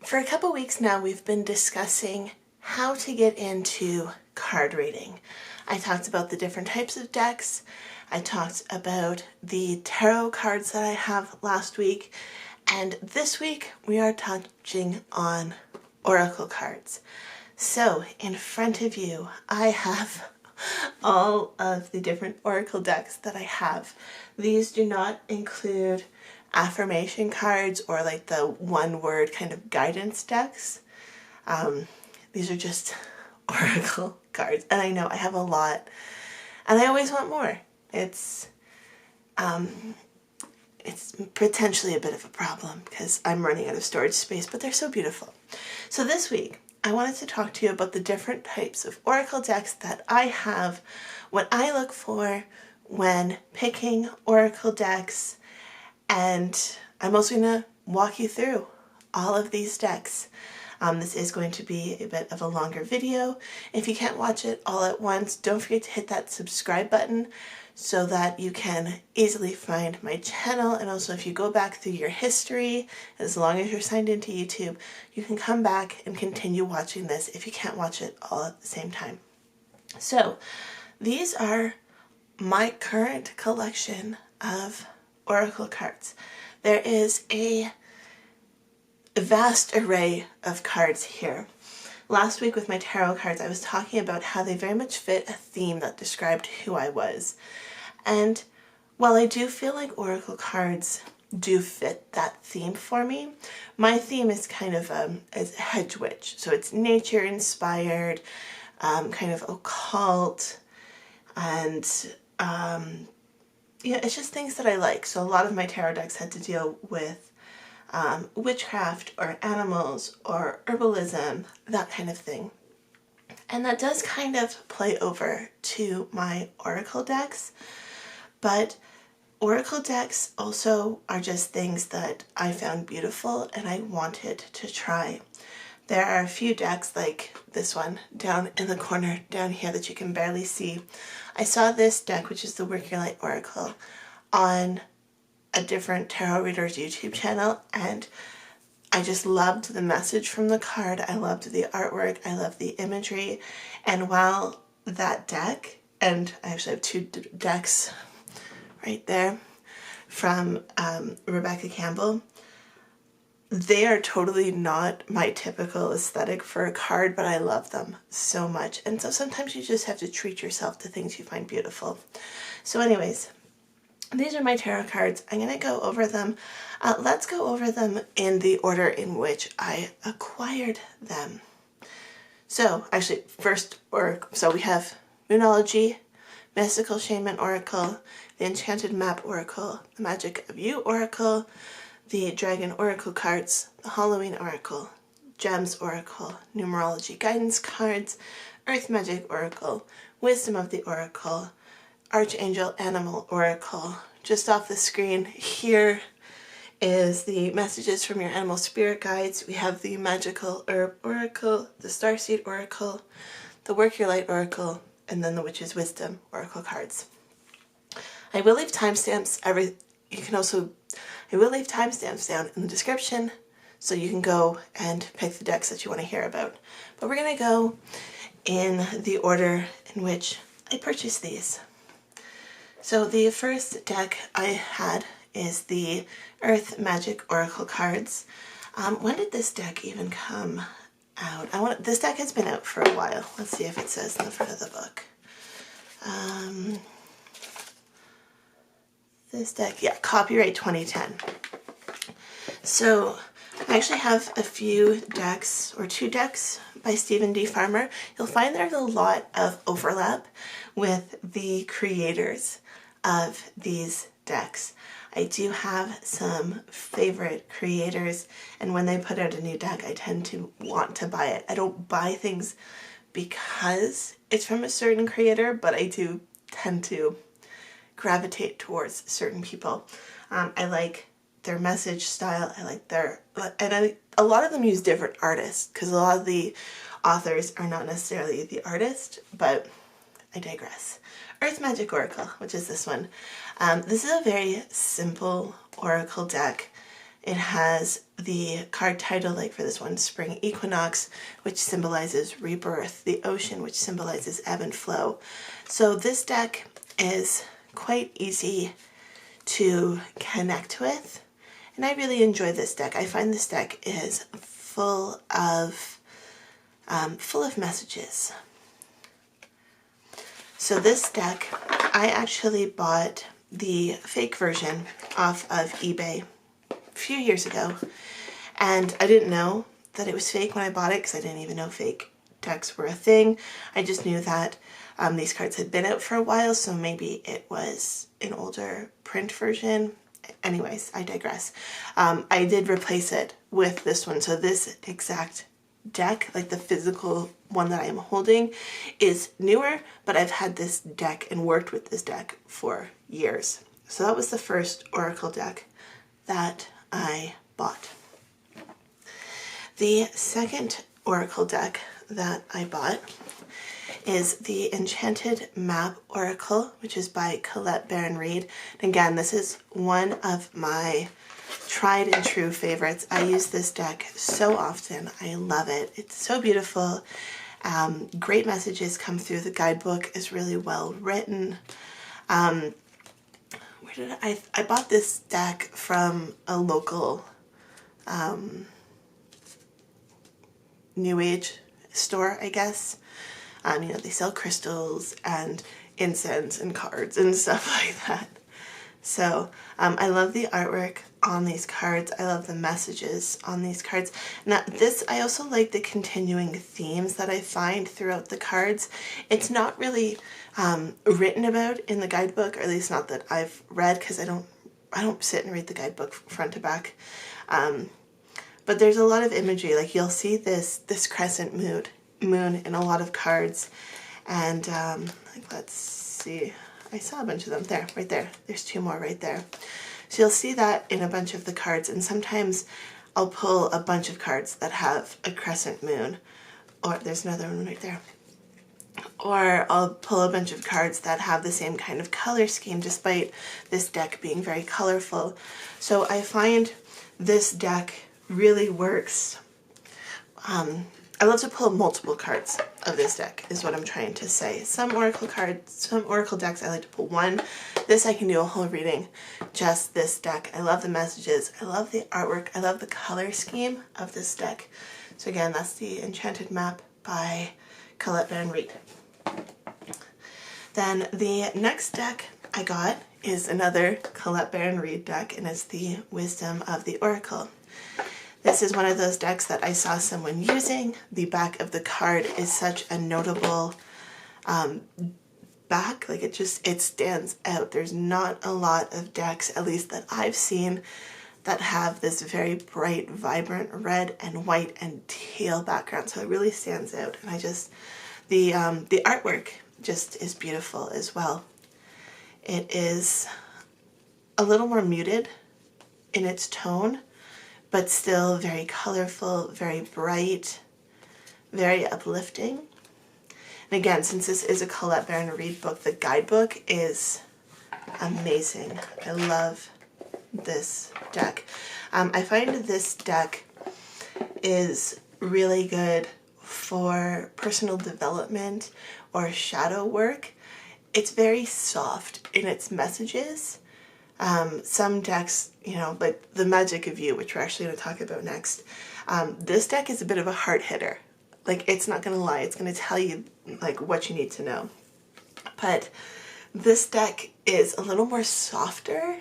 For a couple weeks now, we've been discussing how to get into card reading. I talked about the different types of decks. I talked about the tarot cards that I have last week. And this week, we are touching on oracle cards. So in front of you, I have all of the different oracle decks that I have. These do not include affirmation cards or like the one word kind of guidance decks. These are just oracle cards, and I know I have a lot and I always want more. It's potentially a bit of a problem because I'm running out of storage space, but they're so beautiful. So this week I wanted to talk to you about the different types of oracle decks that I have, what I look for when picking oracle decks, and I'm also going to walk you through all of these decks. This is going to be a bit of a longer video. If you can't watch it all at once, don't forget to hit that subscribe button so that you can easily find my channel. And also, if you go back through your history, as long as you're signed into YouTube, you can come back and continue watching this if you can't watch it all at the same time. So these are my current collection of oracle cards. There is a vast array of cards here. Last week with my tarot cards, I was talking about how they very much fit a theme that described who I was. And while I do feel like oracle cards do fit that theme for me, my theme is kind of is hedgewitch. So it's nature inspired, kind of occult, and yeah, it's just things that I like. So a lot of my tarot decks had to deal with witchcraft or animals or herbalism, that kind of thing. And that does kind of play over to my oracle decks. But oracle decks also are just things that I found beautiful and I wanted to try. There are a few decks like this one down in the corner down here that you can barely see. I saw this deck, which is the Work Your Light Oracle, on a different tarot reader's YouTube channel, and I just loved the message from the card. I loved the artwork. I loved the imagery. And while that deck, and I actually have two decks right there from Rebecca Campbell, they are totally not my typical aesthetic for a card, but I love them so much. And so sometimes you just have to treat yourself to things you find beautiful. So anyways, these are my tarot cards. I'm going to go over them. Let's go over them in the order in which I acquired them. So actually so we have Moonology, Mystical Shaman Oracle, the Enchanted Map Oracle, the Magick of You Oracle, the Dragon Oracle cards, the Halloween Oracle, Gems Oracle, Numerology Guidance cards, Earth Magic Oracle, Wisdom of the Oracle, Archangel Animal Oracle. Just off the screen here is the messages from your animal spirit guides. We have the Magickal Herb Oracle, the Starseed Oracle, the Work Your Light Oracle, and then the Witch's Wisdom Oracle cards. I will leave timestamps. I will leave timestamps down in the description so you can go and pick the decks that you want to hear about. But we're going to go in the order in which I purchased these. So the first deck I had is the Earth Magic Oracle cards. When did this deck even come out? This deck has been out for a while. Let's see if it says in the front of the book. This deck, yeah, copyright 2010. So I actually have a few decks, or two decks by Stephen D. Farmer. You'll find there's a lot of overlap with the creators of these decks. I do have some favorite creators, and when they put out a new deck, I tend to want to buy it. I don't buy things because it's from a certain creator, but I do tend to gravitate towards certain people. I like their message style. I like a lot of them use different artists because a lot of the authors are not necessarily the artist, but I digress. Earth Magic Oracle, which is this one. This is a very simple oracle deck. It has the card title, like for this one, Spring Equinox, which symbolizes rebirth, the ocean, which symbolizes ebb and flow. So this deck is quite easy to connect with, and I really enjoy this deck. I find this deck is full of messages. So this deck, I actually bought the fake version off of eBay a few years ago, and I didn't know that it was fake when I bought it because I didn't even know fake decks were a thing. I just knew that these cards had been out for a while, so maybe it was an older print version. Anyways, I digress. I did replace it with this one, so this exact deck, like the physical one that I am holding, is newer, but I've had this deck and worked with this deck for years. So that was the first Oracle deck that I bought. The second Oracle deck that I bought is the Enchanted Map Oracle, which is by Colette Baron-Reid. And again, this is one of my tried and true favorites. I use this deck so often. I love it. It's so beautiful. Great messages come through. The guidebook is really well written. I bought this deck from a local New Age store, I guess. You know, they sell crystals and incense and cards and stuff like that. So I love the artwork on these cards. I love the messages on these cards. Now this, I also like the continuing themes that I find throughout the cards. It's not really written about in the guidebook, or at least not that I've read, because I don't sit and read the guidebook front to back. But there's a lot of imagery. Like you'll see this crescent moon in a lot of cards, and like, let's see, I saw a bunch of them there, right there. There's two more right there. So you'll see that in a bunch of the cards, and sometimes I'll pull a bunch of cards that have a crescent moon, or there's another one right there. Or I'll pull a bunch of cards that have the same kind of color scheme, despite this deck being very colorful. So I find this deck really works. I love to pull multiple cards of this deck, is what I'm trying to say. Some Oracle cards, some Oracle decks, I like to pull one. This I can do a whole reading, just this deck. I love the messages, I love the artwork, I love the color scheme of this deck. So again, that's the Enchanted Map by Colette Baron-Reid. Then the next deck I got is another Colette Baron-Reid deck, and it's the Wisdom of the Oracle. This is one of those decks that I saw someone using. The back of the card is such a notable back, like it stands out. There's not a lot of decks, at least that I've seen, that have this very bright, vibrant red and white and teal background, so it really stands out. And I just, the artwork just is beautiful as well. It is a little more muted in its tone, but still very colorful, very bright, very uplifting. And again, since this is a Colette Baron-Reid book, the guidebook is amazing. I love this deck. I find this deck is really good for personal development or shadow work. It's very soft in its messages. Some decks, you know, like the Magick of You, which we're actually going to talk about next, this deck is a bit of a hard hitter. Like, it's not going to lie, it's going to tell you like what you need to know. But this deck is a little more softer,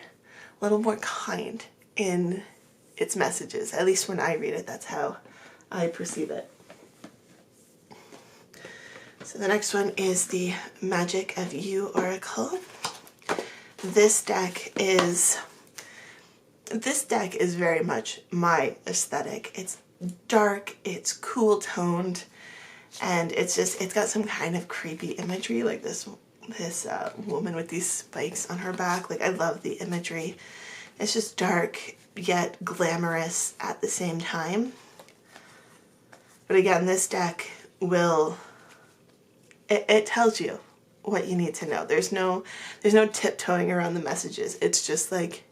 a little more kind in its messages. At least when I read it, that's how I perceive it. So the next one is the Magick of You Oracle. This deck is very much my aesthetic. It's dark, it's cool toned, and it's got some kind of creepy imagery, like this woman with these spikes on her back. Like, I love the imagery. It's just dark yet glamorous at the same time. But again, this deck it tells you what you need to know. There's no tiptoeing around the messages. It's just like,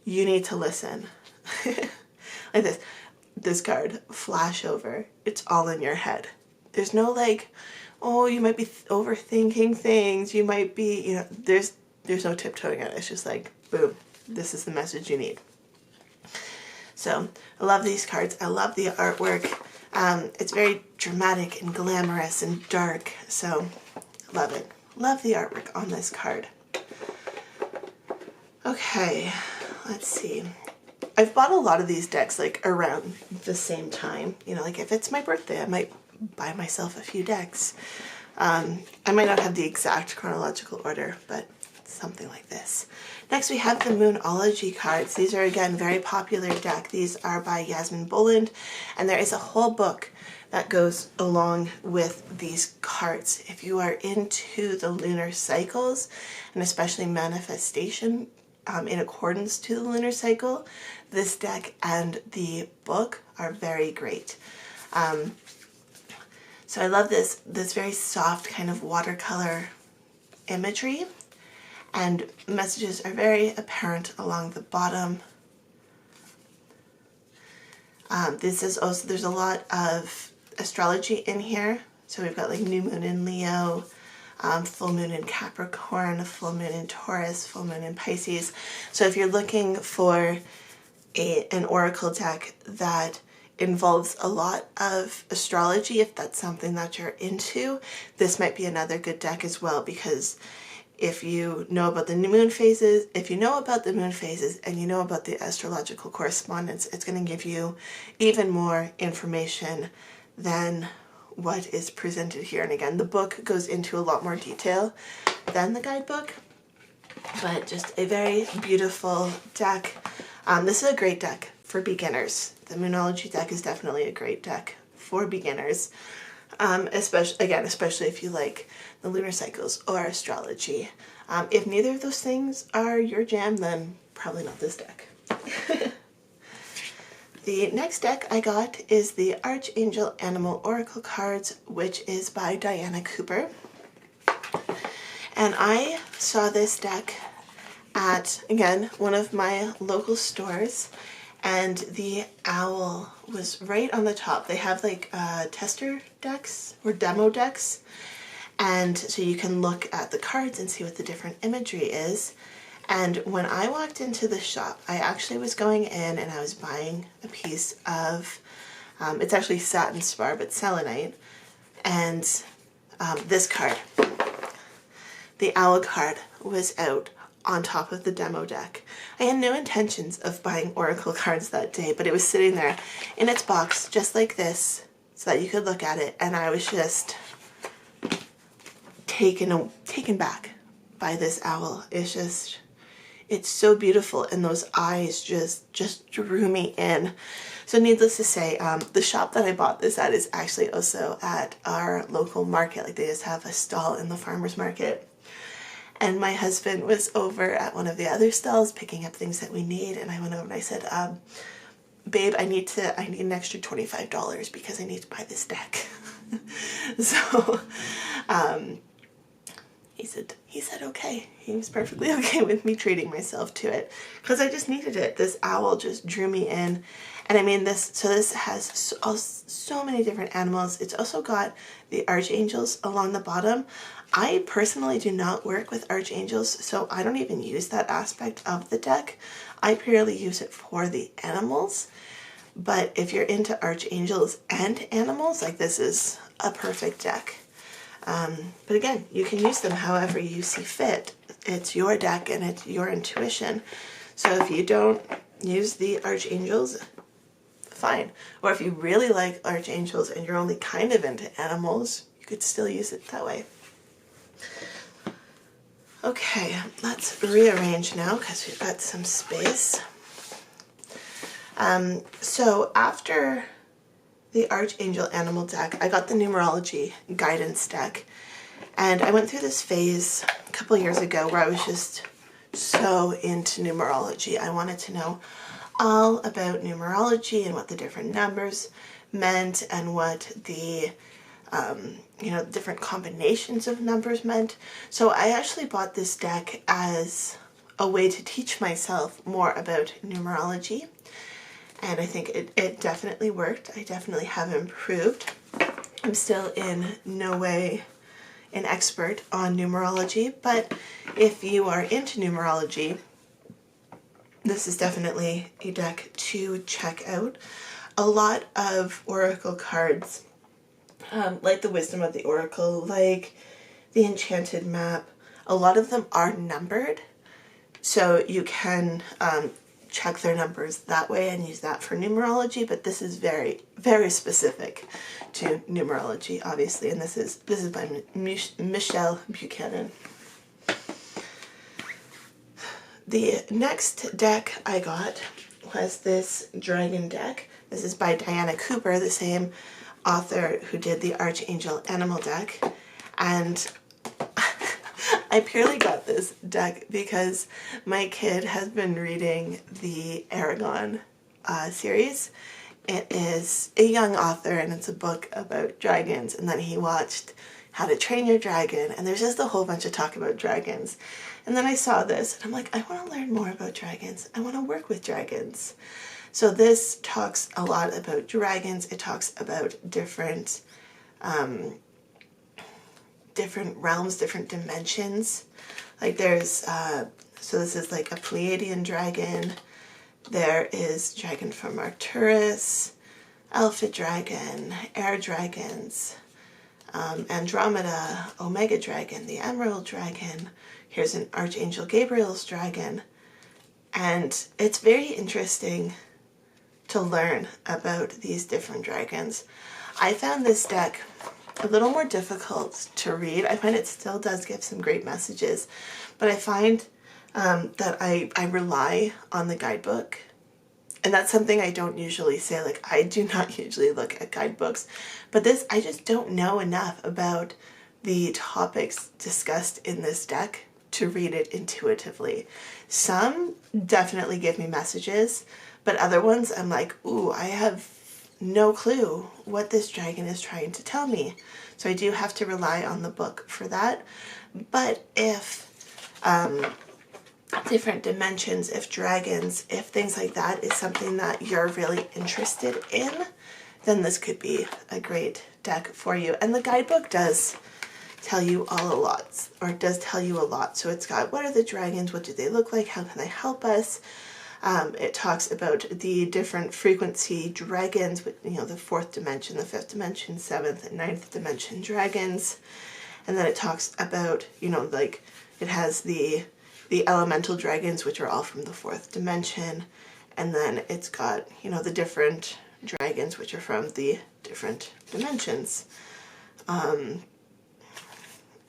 you need to listen. like this card, flashover. It's all in your head. There's no like, oh, you might be overthinking things. You might be, you know, there's no tiptoeing it. It's just like, boom, this is the message you need. So I love these cards. I love the artwork. It's very dramatic and glamorous and dark. So love it. Love the artwork on this card. Okay, let's see. I've bought a lot of these decks like around the same time. You know, like if it's my birthday, I might buy myself a few decks. I might not have the exact chronological order, but something like this. Next we have the Moonology cards. These are again very popular deck. These are by Yasmin Boland, and there is a whole book that goes along with these cards. If you are into the lunar cycles, and especially manifestation in accordance to the lunar cycle, this deck and the book are very great. So I love this very soft kind of watercolor imagery, and messages are very apparent along the bottom. This is also, there's a lot of astrology in here. So we've got like new moon in Leo, full moon in Capricorn, full moon in Taurus, full moon in Pisces. So if you're looking for an oracle deck that involves a lot of astrology, if that's something that you're into, this might be another good deck as well, because if you know about the new moon phases, and you know about the astrological correspondence, it's going to give you even more information than what is presented here. And again, the book goes into a lot more detail than the guidebook, but just a very beautiful deck. This is a great deck for beginners. The Moonology deck is definitely a great deck for beginners, especially if you like the lunar cycles or astrology. If neither of those things are your jam, then probably not this deck. The next deck I got is the Archangel Animal Oracle cards, which is by Diana Cooper. And I saw this deck at, again, one of my local stores, and the owl was right on the top. They have like tester decks or demo decks, and so you can look at the cards and see what the different imagery is. And when I walked into the shop, I actually was going in and I was buying a piece of, it's actually satin spar, but selenite, and this card, the owl card, was out on top of the demo deck. I had no intentions of buying oracle cards that day, but it was sitting there in its box just like this so that you could look at it, and I was just taken back by this owl. It's so beautiful, and those eyes just drew me in. So needless to say, the shop that I bought this at is actually also at our local market. Like, they just have a stall in the farmer's market. And my husband was over at one of the other stalls picking up things that we need, and I went over and I said, babe, I need an extra $25 because I need to buy this deck. So he said okay. He was perfectly okay with me treating myself to it because I just needed it. This owl just drew me in. And I mean, this has so many different animals. It's also got the archangels along the bottom. I personally do not work with archangels, so I don't even use that aspect of the deck. I purely use it for the animals. But if you're into archangels and animals, like, this is a perfect deck. But again, you can use them however you see fit. It's your deck and it's your intuition. So if you don't use the archangels, fine. Or if you really like archangels and you're only kind of into animals, you could still use it that way. Okay, let's rearrange now because we've got some space. So after the Archangel Animal deck, I got the Numerology guidance deck, and I went through this phase a couple years ago where I was just so into numerology. I wanted to know all about numerology and what the different numbers meant and what the different combinations of numbers meant. So I actually bought this deck as a way to teach myself more about numerology. and I think it definitely worked. I definitely have improved. I'm still in no way an expert on numerology, but if you are into numerology, this is definitely a deck to check out. A lot of oracle cards, like the Wisdom of the Oracle, like the Enchanted Map, a lot of them are numbered, so you can check their numbers that way and use that for numerology, but this is very, very specific to numerology, obviously, and this is by Michelle Buchanan. The next deck I got was this dragon deck. This is by Diana Cooper, the same author who did the Archangel Animal deck, and I purely got this deck because my kid has been reading the Aragon series. It is a young author and it's a book about dragons, and then he watched How to Train Your Dragon, and there's just a whole bunch of talk about dragons. And then I saw this and I'm like, I want to learn more about dragons. I want to work with dragons. So this talks a lot about dragons. It talks about different realms, different dimensions. Like there's, so this is like a Pleiadian dragon. There is dragon from Arcturus, Alpha dragon, air dragons, Andromeda, Omega dragon, the Emerald dragon. Here's an Archangel Gabriel's dragon. And it's very interesting to learn about these different dragons. I found this deck a little more difficult to read. I find it still does give some great messages, but I find that I rely on the guidebook. And that's something I don't usually say. Like, I do not usually look at guidebooks, but this, I just don't know enough about the topics discussed in this deck to read it intuitively. Some definitely give me messages, but other ones I'm like, ooh, I have no clue what this dragon is trying to tell me. So I do have to rely on the book for that. But if different dimensions, if dragons, if things like that is something that you're really interested in, then this could be a great deck for you. And the guidebook does tell you all a lot, or it does tell you a lot. So it's got, what are the dragons? What do they look like? How can they help us? It talks about the different frequency dragons, with, you know, the 4th dimension, the 5th dimension, 7th and 9th dimension dragons. And then it talks about, you know, like it has the elemental dragons, which are all from the 4th dimension. And then it's got, you know, the different dragons, which are from the different dimensions.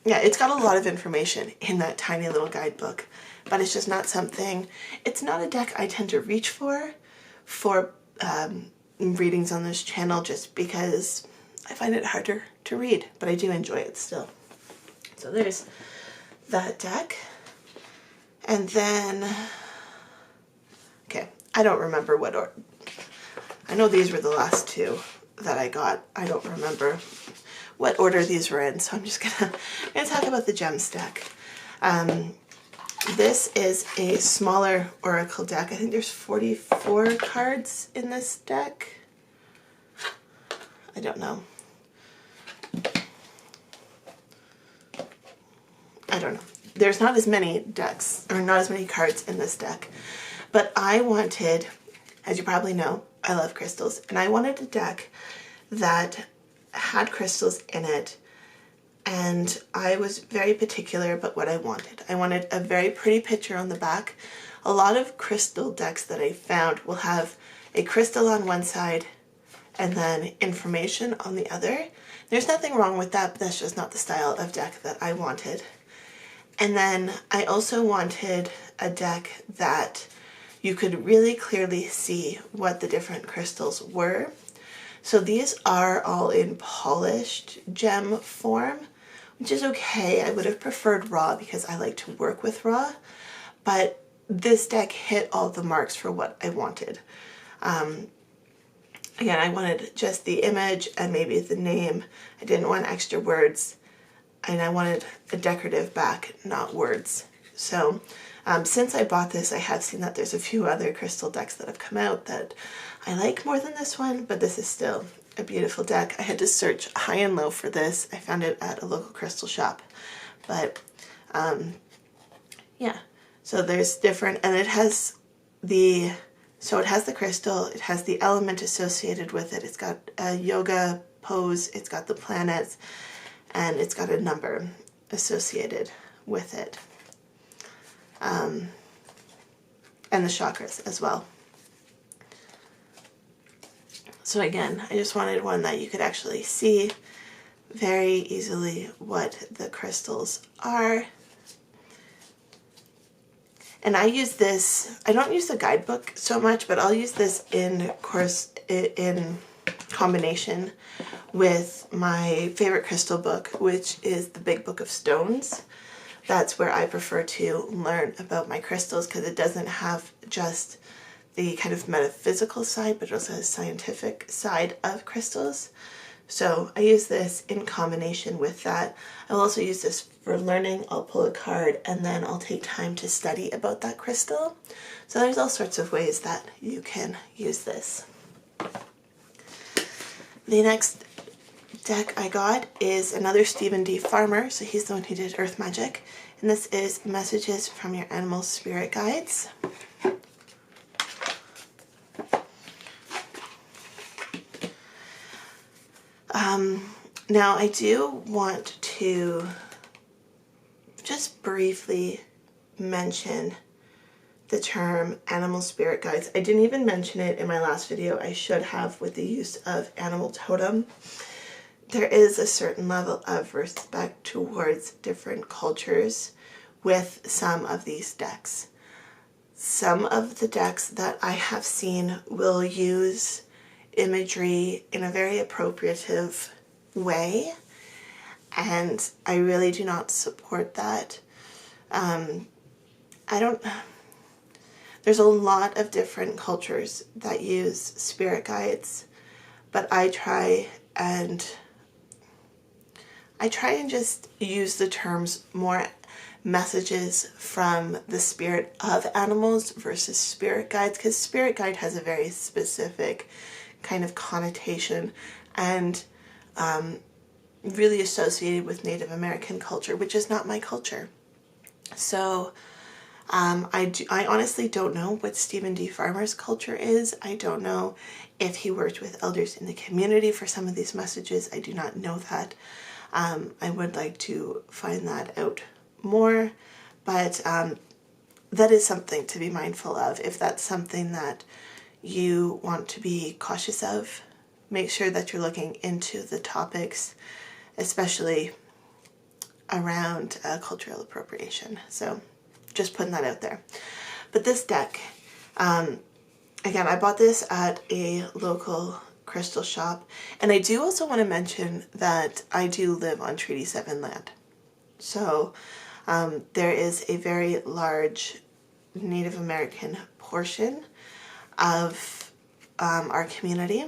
Yeah, it's got a lot of information in that tiny little guidebook, but it's just not something, it's not a deck I tend to reach for readings on this channel, just because I find it harder to read, but I do enjoy it still. So there's that deck. And then, okay, I don't remember what order. I know these were the last two that I got. I don't remember what order these were in, so I'm just gonna talk about the gems deck. This is a smaller oracle deck. I think there's 44 cards in this deck. I don't know. I don't know. There's not as many decks, or not as many cards in this deck, but I wanted, as you probably know, I love crystals, and I wanted a deck that had crystals in it, and I was very particular about what I wanted. I wanted a very pretty picture on the back. A lot of crystal decks that I found will have a crystal on one side and then information on the other. There's nothing wrong with that, but that's just not the style of deck that I wanted. And then I also wanted a deck that you could really clearly see what the different crystals were. So these are all in polished gem form, which is okay. I would have preferred raw because I like to work with raw, but this deck hit all the marks for what I wanted. Again, I wanted just the image and maybe the name. I didn't want extra words, and I wanted a decorative back, not words. So Since I bought this, I have seen that there's a few other crystal decks that have come out that I like more than this one, but this is still a beautiful deck. I had to search high and low for this. I found it at a local crystal shop, but yeah, so there's different, and it has the crystal, it has the element associated with it, it's got a yoga pose, it's got the planets, and it's got a number associated with it. And the chakras as well. So again, I just wanted one that you could actually see very easily what the crystals are. And I use this, I don't use the guidebook so much, but I'll use this in combination with my favorite crystal book, which is the Big Book of Stones. That's where I prefer to learn about my crystals, because it doesn't have just the kind of metaphysical side, but it also has a scientific side of crystals. So I use this in combination with that. I'll also use this for learning. I'll pull a card and then I'll take time to study about that crystal. So there's all sorts of ways that you can use this. The next deck I got is another Stephen D. Farmer. So he's the one who did Earth Magic. And this is Messages from Your Animal Spirit Guides. Now I do want to just briefly mention the term animal spirit guides. I didn't even mention it in my last video. I should have, with the use of animal totem. There is a certain level of respect towards different cultures with some of these decks. Some of the decks that I have seen will use imagery in a very appropriative way, and I really do not support that. There's a lot of different cultures that use spirit guides, but I try and just use the terms more messages from the spirit of animals versus spirit guides, because spirit guide has a very specific kind of connotation and really associated with Native American culture, which is not my culture. So I honestly don't know what Stephen D. Farmer's culture is. I don't know if he worked with elders in the community for some of these messages. I do not know that. I would like to find that out more, but that is something to be mindful of. If that's something that you want to be cautious of, make sure that you're looking into the topics, especially around cultural appropriation. So just putting that out there. But this deck, again, I bought this at a local crystal shop, and I do also want to mention that I do live on Treaty 7 land. So there is a very large Native American portion of our community,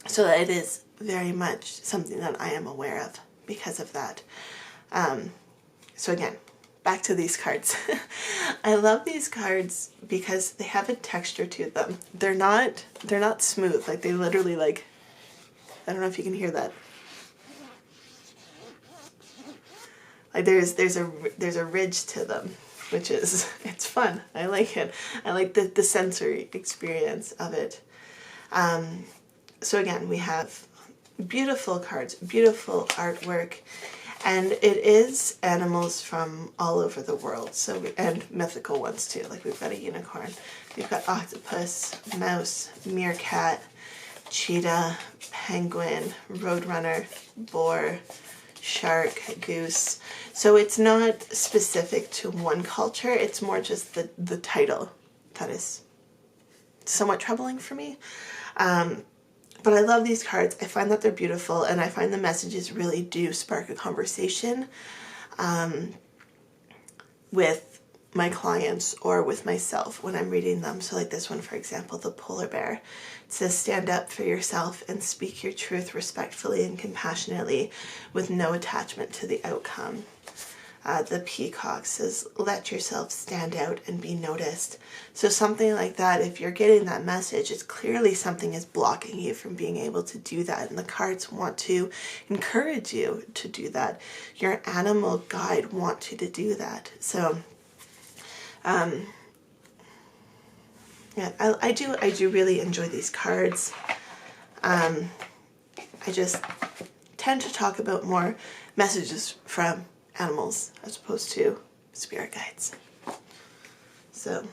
so it is very much something that I am aware of because of that. So again, back to these cards. I love these cards because they have a texture to them. They're not smooth. Like, they literally, like, I don't know if you can hear that. Like, there's a ridge to them, which is, it's fun. I like it. I like the sensory experience of it. So again, we have beautiful cards, beautiful artwork, and it is animals from all over the world. So, and mythical ones too. Like, we've got a unicorn, we've got octopus, mouse, meerkat, cheetah, penguin, roadrunner, boar, shark, goose. So it's not specific to one culture. It's more just the title that is somewhat troubling for me. But I love these cards. I find that they're beautiful, and I find the messages really do spark a conversation with my clients or with myself when I'm reading them. So like this one, for example, the polar bear. It says, stand up for yourself and speak your truth respectfully and compassionately with no attachment to the outcome. The peacock says, let yourself stand out and be noticed. So something like that, if you're getting that message, it's clearly something is blocking you from being able to do that. And the cards want to encourage you to do that. Your animal guide wants you to do that. So, yeah, I do really enjoy these cards. I just tend to talk about more messages from animals as opposed to spirit guides. So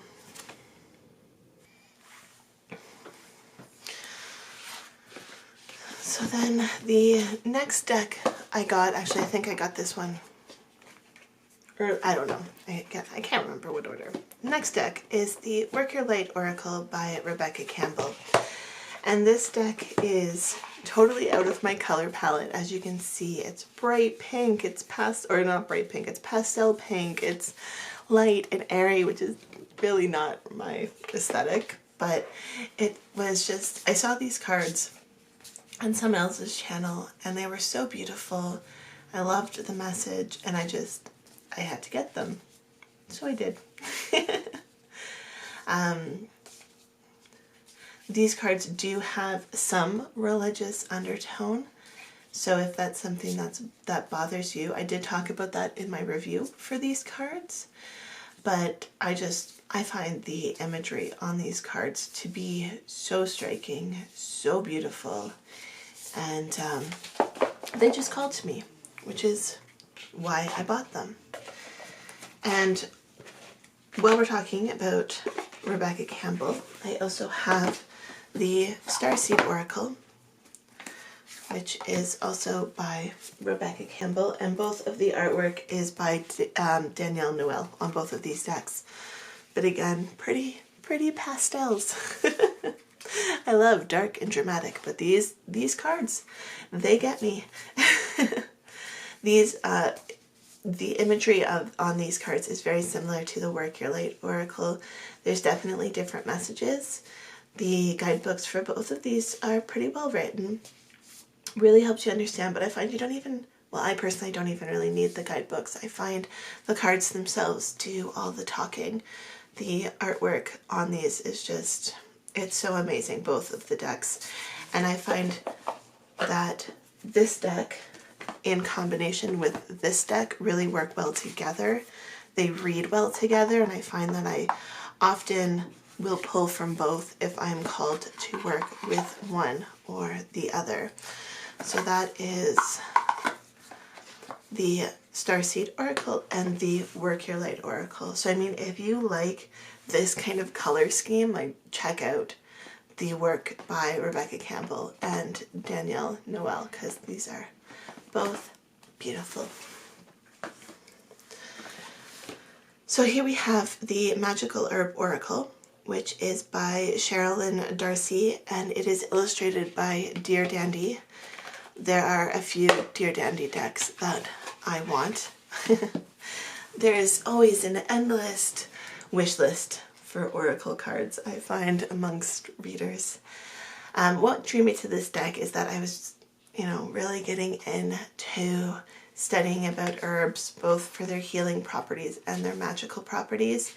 then the next deck I got, actually I think I got this one, or I don't know, I can't remember what order. Next deck is the Work Your Light Oracle by Rebecca Campbell. And this deck is totally out of my color palette. As you can see, it's bright pink, it's not bright pink, it's pastel pink, it's light and airy, which is really not my aesthetic, but it was just, I saw these cards on someone else's channel and they were so beautiful. I loved the message and I had to get them. So I did. These cards do have some religious undertone, so if that's something that bothers you, I did talk about that in my review for these cards, but I find the imagery on these cards to be so striking, so beautiful, and they just called to me, which is why I bought them. And while we're talking about Rebecca Campbell, I also have the Starseed Oracle, which is also by Rebecca Campbell, and both of the artwork is by Danielle Noel on both of these decks. But again, pretty pastels. I love dark and dramatic, but these cards, they get me. The imagery on these cards is very similar to the Work Your Light Oracle. There's definitely different messages. The guidebooks for both of these are pretty well written. Really helps you understand, but I find I personally don't even really need the guidebooks. I find the cards themselves do all the talking. The artwork on these is just, it's so amazing, both of the decks. And I find that this deck in combination with this deck really work well together. They read well together, and I find that I often will pull from both if I'm called to work with one or the other. So that is the Starseed Oracle and the Work Your Light Oracle. So I mean, if you like this kind of color scheme, like check out the work by Rebecca Campbell and Danielle Noel, because these are both beautiful. So here we have the Magickal Herb Oracle, which is by Sherilyn Darcy, and it is illustrated by Dear Dandy. There are a few Dear Dandy decks that I want. There is always an endless wish list for oracle cards, I find, amongst readers. What drew me to this deck is that I was, really getting into studying about herbs, both for their healing properties and their magical properties.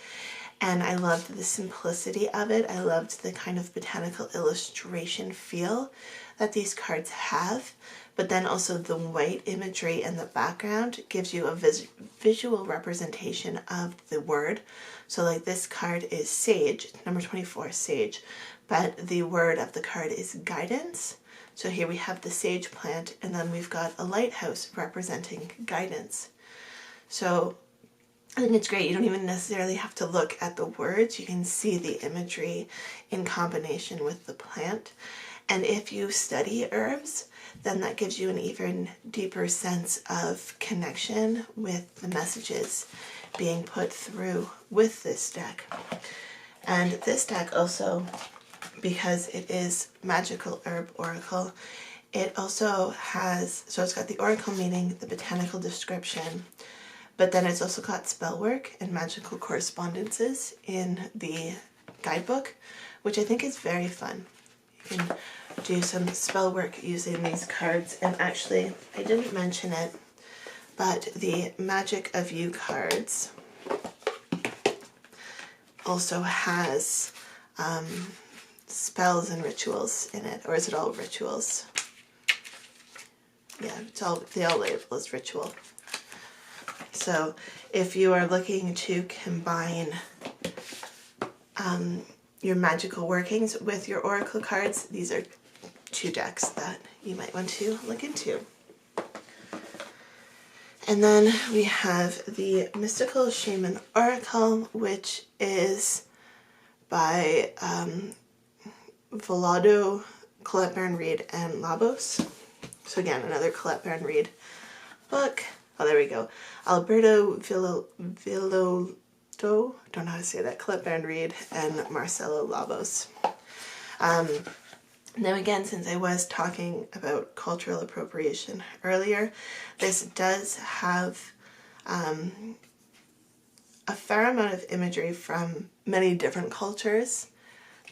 And I loved the simplicity of it. I loved the kind of botanical illustration feel that these cards have. But then also the white imagery in the background gives you a visual representation of the word. So like this card is Sage, number 24, Sage. But the word of the card is guidance. So here we have the sage plant, and then we've got a lighthouse representing guidance. So I think it's great. You don't even necessarily have to look at the words. You can see the imagery in combination with the plant. And if you study herbs, then that gives you an even deeper sense of connection with the messages being put through with this deck. And this deck also, because it is Magickal Herb Oracle, it also has, so it's got the oracle meaning, the botanical description, but then it's also got spell work and magical correspondences in the guidebook, which I think is very fun. You can do some spell work using these cards, and actually, I didn't mention it, but the Magick of You cards also has spells and rituals in it, or is it all rituals? Yeah, they all label as ritual. So if you are looking to combine your magical workings with your oracle cards, these are 2 decks that you might want to look into. And then we have the Mystical Shaman Oracle, which is by Vlado, Colette Baron-Reid, and Labos. So again, another Colette Baron-Reid book. Oh, there we go. Alberto Villoldo, don't know how to say that, Colette Baron-Reid, and Marcelo Labos. Now again, since I was talking about cultural appropriation earlier, this does have a fair amount of imagery from many different cultures.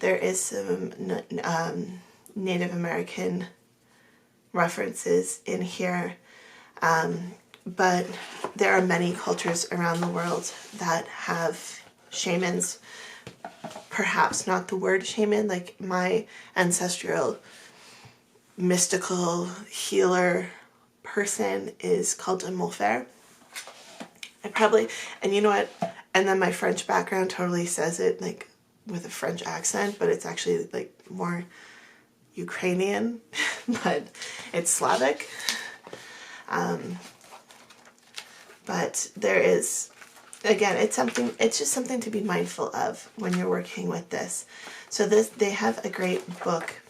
There is some Native American references in here, but there are many cultures around the world that have shamans. Perhaps not the word shaman, like my ancestral mystical healer person is called a Molfer. And you know what, and then my French background totally says it like with a French accent, but it's actually like more Ukrainian, but it's Slavic. But there is, again, it's just something to be mindful of when you're working with this. So they have a great book.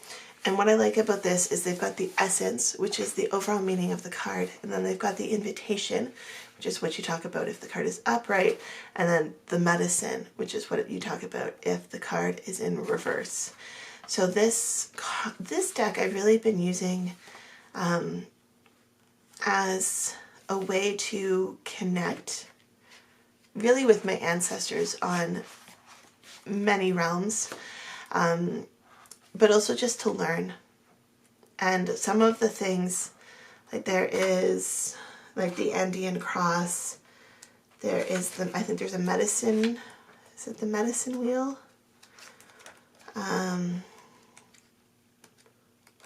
And what I like about this is they've got the essence, which is the overall meaning of the card. And then they've got the invitation, which is what you talk about if the card is upright. And then the medicine, which is what you talk about if the card is in reverse. So this deck I've really been using as a way to connect really with my ancestors on many realms, but also just to learn. And some of the things, like there is like the Andean cross, there is I think there's a medicine, is it the medicine wheel?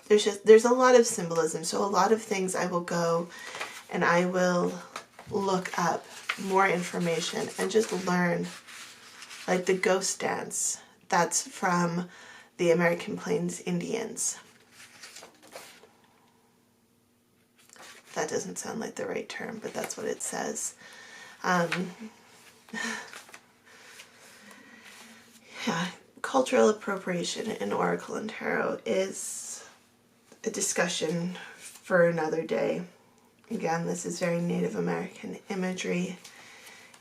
There's a lot of symbolism, so a lot of things I will go and I will look up more information and just learn, like the ghost dance, that's from the American Plains Indians. That doesn't sound like the right term, but that's what it says. Yeah, cultural appropriation in Oracle and Tarot is a discussion for another day. Again, this is very Native American imagery,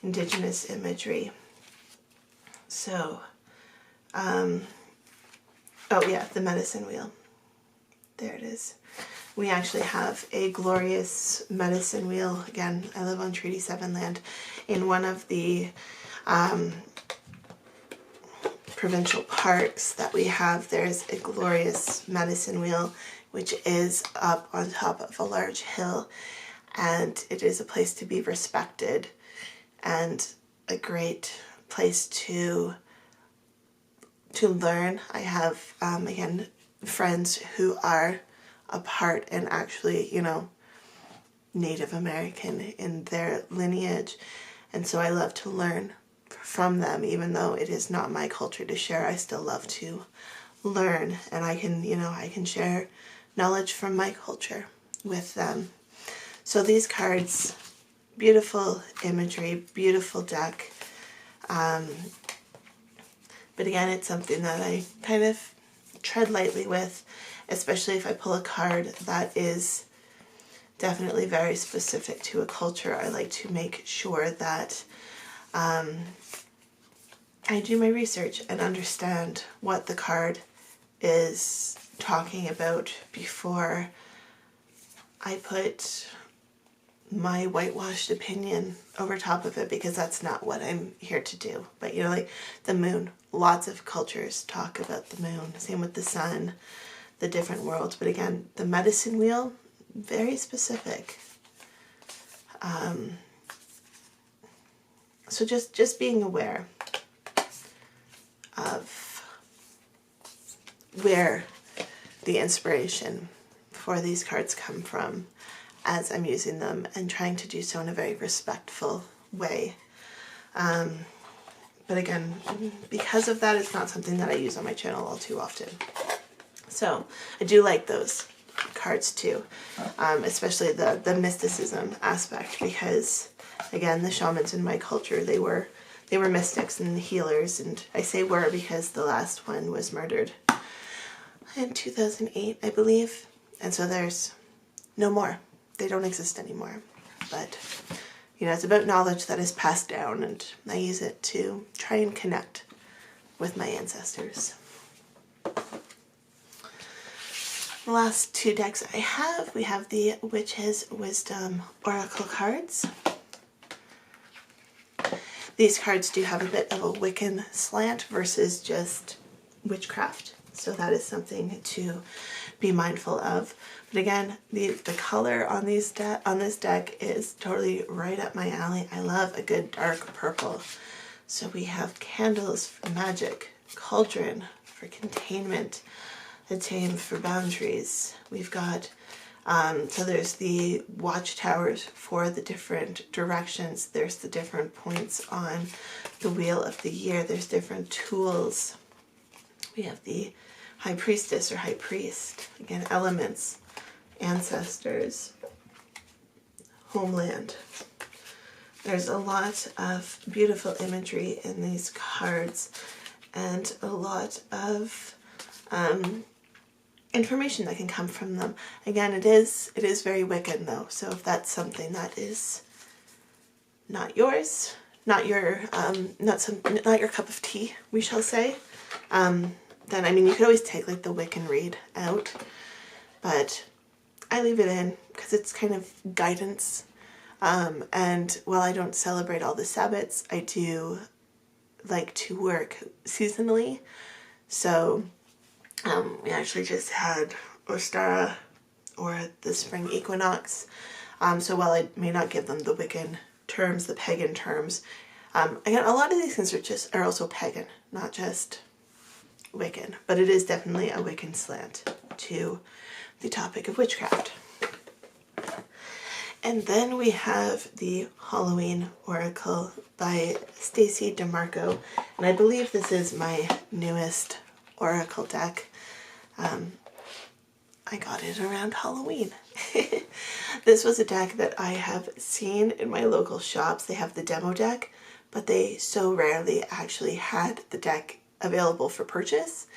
indigenous imagery. So, oh yeah, the medicine wheel. There it is. We actually have a glorious medicine wheel. Again, I live on Treaty 7 land. In one of the provincial parks that we have, there's a glorious medicine wheel, which is up on top of a large hill. And it is a place to be respected and a great place to learn. I have, again, friends who are a part and actually, Native American in their lineage. And so I love to learn from them, even though it is not my culture to share. I still love to learn, and I can share knowledge from my culture with them. So these cards, beautiful imagery, beautiful deck. But again, it's something that I kind of tread lightly with, especially if I pull a card that is definitely very specific to a culture. I like to make sure that I do my research and understand what the card is talking about before I put my whitewashed opinion over top of it, because that's not what I'm here to do. But like the moon, lots of cultures talk about the moon, same with the sun, the different worlds. But again, the medicine wheel, very specific. So just being aware of where the inspiration for these cards come from as I'm using them, and trying to do so in a very respectful way. But again, because of that, it's not something that I use on my channel all too often. So I do like those cards too, especially the mysticism aspect, because again, the shamans in my culture, they were mystics and healers, and I say were because the last one was murdered in 2008, I believe, and so there's no more. They don't exist anymore. But you know, it's about knowledge that is passed down, and I use it to try and connect with my ancestors. The last two decks I have, we have the Witch's Wisdom Oracle cards. These cards do have a bit of a Wiccan slant versus just witchcraft, so that is something to be mindful of. But again, the color on this deck is totally right up my alley. I love a good dark purple. So we have Candles for Magic, Cauldron for Containment, Attain for Boundaries. We've got, so there's the watchtowers for the different directions. There's the different points on the Wheel of the Year. There's different tools. We have the High Priestess or High Priest. Again, elements, ancestors, homeland. There's a lot of beautiful imagery in these cards, and a lot of information that can come from them. Again, it is very Wiccan though, so if that's something that is not yours, not your cup of tea, we shall say, then I mean, you could always take like the Wiccan read out, but I leave it in because it's kind of guidance. And while I don't celebrate all the Sabbats, I do like to work seasonally. So we actually just had Ostara, or the spring equinox. So while I may not give them the Wiccan terms, the pagan terms, again, a lot of these things are also pagan, not just Wiccan, but it is definitely a Wiccan slant to the topic of witchcraft. And then we have the Halloween Oracle by Stacey DeMarco, and I believe this is my newest Oracle deck. I got it around Halloween. This was a deck that I have seen in my local shops. They have the demo deck, but they so rarely actually had the deck available for purchase.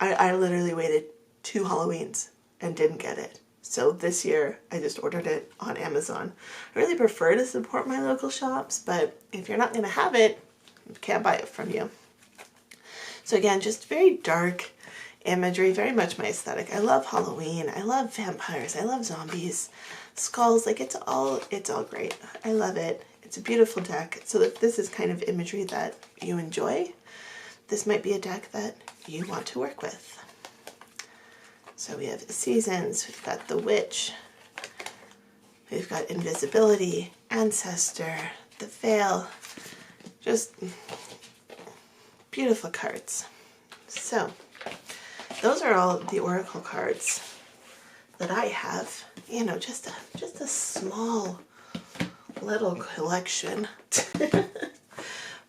I literally waited 2 Halloweens and didn't get it. So this year I just ordered it on Amazon. I really prefer to support my local shops, but if you're not going to have it, I can't buy it from you. So again, just very dark imagery, very much my aesthetic. I love Halloween. I love vampires. I love zombies, skulls. Like it's all great. I love it. It's a beautiful deck. So if this is kind of imagery that you enjoy, this might be a deck that you want to work with. So we have seasons, we've got the witch, we've got invisibility, ancestor, the veil, just beautiful cards. So those are all the oracle cards that I have. You know, just a small little collection.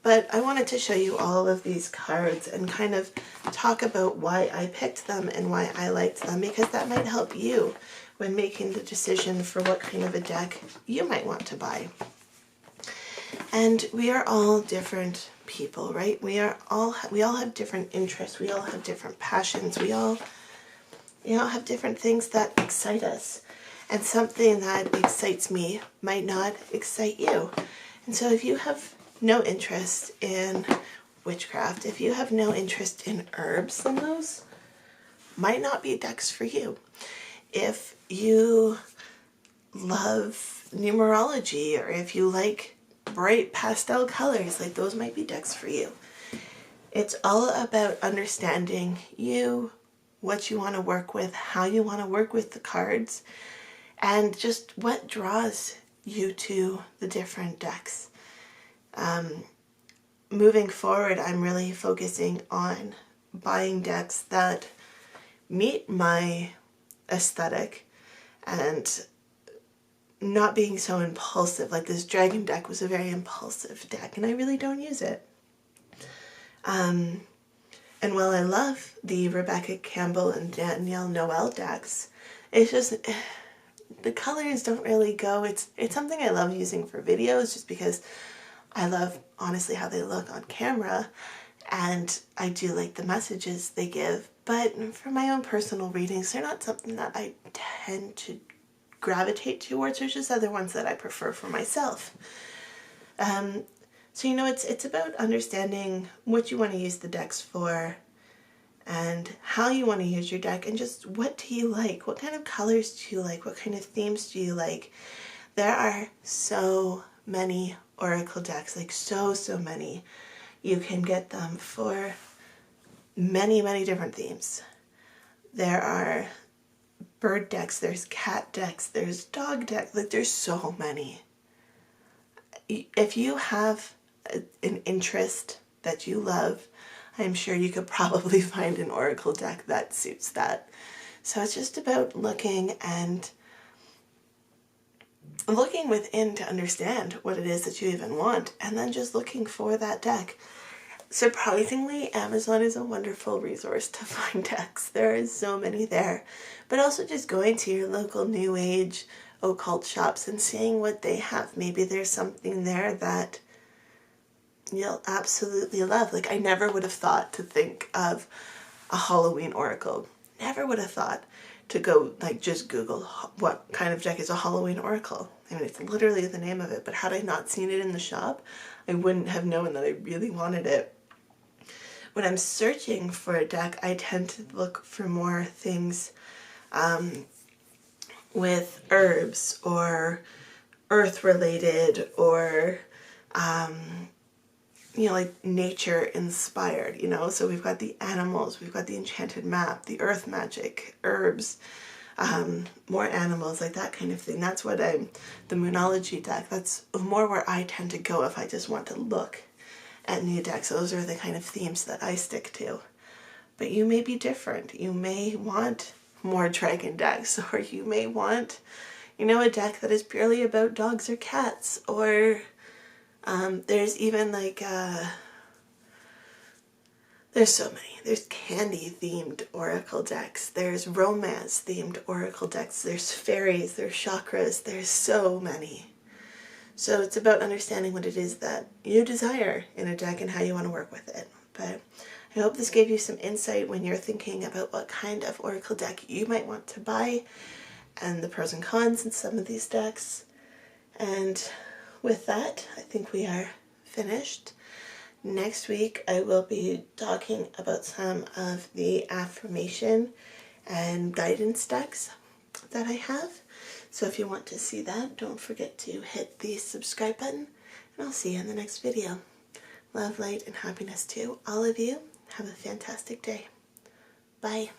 But I wanted to show you all of these cards and kind of talk about why I picked them and why I liked them, because that might help you when making the decision for what kind of a deck you might want to buy. And we are all different people, right? We all have different interests. We all have different passions. We all have different things that excite us. And something that excites me might not excite you. And so if you have no interest in witchcraft, if you have no interest in herbs, then those might not be decks for you. If you love numerology, or if you like bright pastel colors, like those might be decks for you. It's all about understanding you, what you want to work with, how you want to work with the cards, and just what draws you to the different decks. Moving forward, I'm really focusing on buying decks that meet my aesthetic and not being so impulsive. Like this dragon deck was a very impulsive deck and I really don't use it. And while I love the Rebecca Campbell and Danielle Noel decks, it's just, the colors don't really go. It's something I love using for videos just because I love, honestly, how they look on camera, and I do like the messages they give, but for my own personal readings, they're not something that I tend to gravitate towards. There's just other ones that I prefer for myself. So, it's about understanding what you want to use the decks for and how you want to use your deck, and just what do you like? What kind of colors do you like? What kind of themes do you like? There are so many Oracle decks, like so many. You can get them for many different themes. There are bird decks, there's cat decks, there's dog decks, like there's so many. If you have an interest that you love, I'm sure you could probably find an Oracle deck that suits that. So it's just about looking within to understand what it is that you even want, and then just looking for that deck. Surprisingly, Amazon is a wonderful resource to find decks. There are so many there. But also just going to your local New Age occult shops and seeing what they have. Maybe there's something there that you'll absolutely love. Like, I never would have thought to think of a Halloween Oracle. Never would have thought to go, like, just Google what kind of deck is a Halloween Oracle. I mean, it's literally the name of it, but had I not seen it in the shop, I wouldn't have known that I really wanted it. When I'm searching for a deck, I tend to look for more things with herbs or earth-related or, like nature inspired, So we've got the animals, we've got the Enchanted Map, the earth magic, herbs, more animals, like that kind of thing. That's what the Moonology deck, that's more where I tend to go if I just want to look at new decks. Those are the kind of themes that I stick to. But you may be different. You may want more dragon decks, or you may want, a deck that is purely about dogs or cats, or there's even like, there's so many. There's candy themed Oracle decks. There's romance themed Oracle decks. There's fairies, there's chakras, there's so many. So it's about understanding what it is that you desire in a deck and how you want to work with it. But I hope this gave you some insight when you're thinking about what kind of Oracle deck you might want to buy and the pros and cons in some of these decks. And with that, I think we are finished. Next week, I will be talking about some of the affirmation and guidance decks that I have. So if you want to see that, don't forget to hit the subscribe button, and I'll see you in the next video. Love, light, and happiness to all of you. Have a fantastic day. Bye.